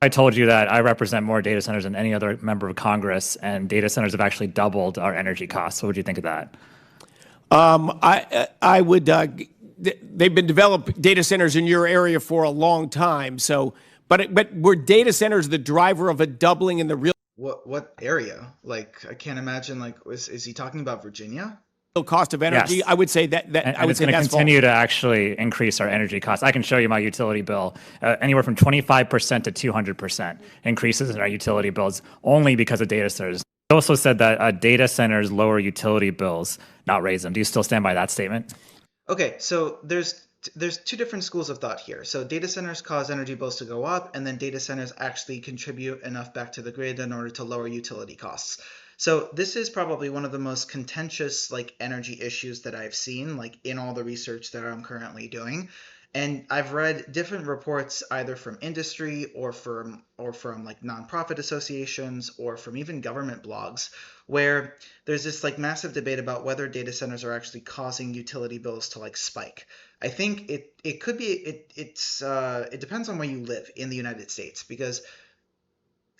I told you that I represent more data centers than any other member of Congress, and data centers have actually doubled our energy costs. What would you think of that? I would. They've been developed data centers in your area for a long time. So, but were data centers the driver of a doubling in the real What area? Like, I can't imagine. Like, is he talking about Virginia? cost of energy? Yes. I would say that And, I and would it's say going to that's false. continue to actually increase our energy costs. I can show you my utility bill, anywhere from 25% to 200% increases in our utility bills only because of data centers. He also said that data centers lower utility bills, not raise them. Do you still stand by that statement? Okay, so there's two different schools of thought here. So data centers cause energy bills to go up, and then data centers actually contribute enough back to the grid in order to lower utility costs. So this is probably one of the most contentious like energy issues that I've seen like in all the research that I'm currently doing. And I've read different reports either from industry or from like nonprofit associations or from even government blogs where there's this like massive debate about whether data centers are actually causing utility bills to like spike. I think it could be it depends on where you live in the United States because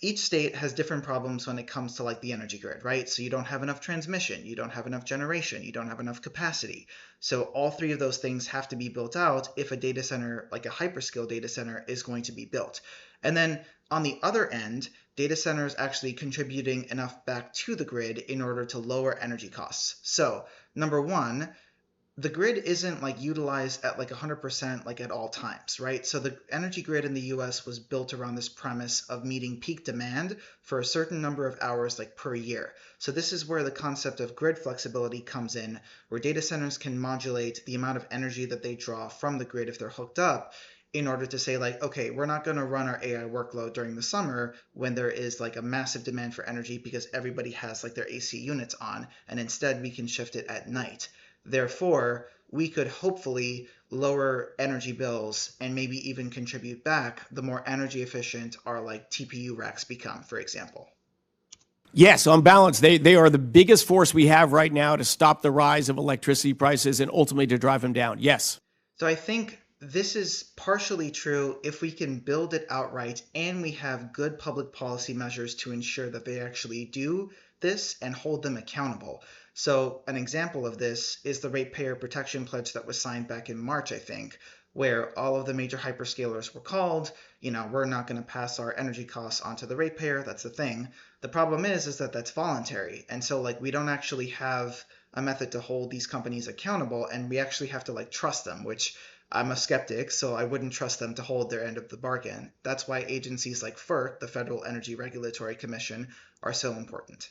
each state has different problems when it comes to like the energy grid, right? So you don't have enough transmission, you don't have enough generation, you don't have enough capacity. So all three of those things have to be built out if a data center, like a hyperscale data center, is going to be built. And then on the other end, data centers actually contributing enough back to the grid in order to lower energy costs. So number one, the grid isn't like utilized at like 100% like at all times, right? So the energy grid in the US was built around this premise of meeting peak demand for a certain number of hours like per year. So this is where the concept of grid flexibility comes in, where data centers can modulate the amount of energy that they draw from the grid if they're hooked up in order to say like, okay, we're not going to run our AI workload during the summer when there is like a massive demand for energy because everybody has like their AC units on, and instead we can shift it at night. Therefore, we could hopefully lower energy bills and maybe even contribute back the more energy efficient our like TPU racks become, for example. Yes, on balance, they are the biggest force we have right now to stop the rise of electricity prices and ultimately to drive them down. Yes. So I think this is partially true if we can build it outright and we have good public policy measures to ensure that they actually do this and hold them accountable. So an example of this is the Ratepayer Protection Pledge that was signed back in March, I think, where all of the major hyperscalers were called, we're not going to pass our energy costs onto the ratepayer. That's the thing. The problem is that that's voluntary. And so like we don't actually have a method to hold these companies accountable, and we actually have to like trust them, which I'm a skeptic, so I wouldn't trust them to hold their end of the bargain. That's why agencies like FERC, the Federal Energy Regulatory Commission, are so important.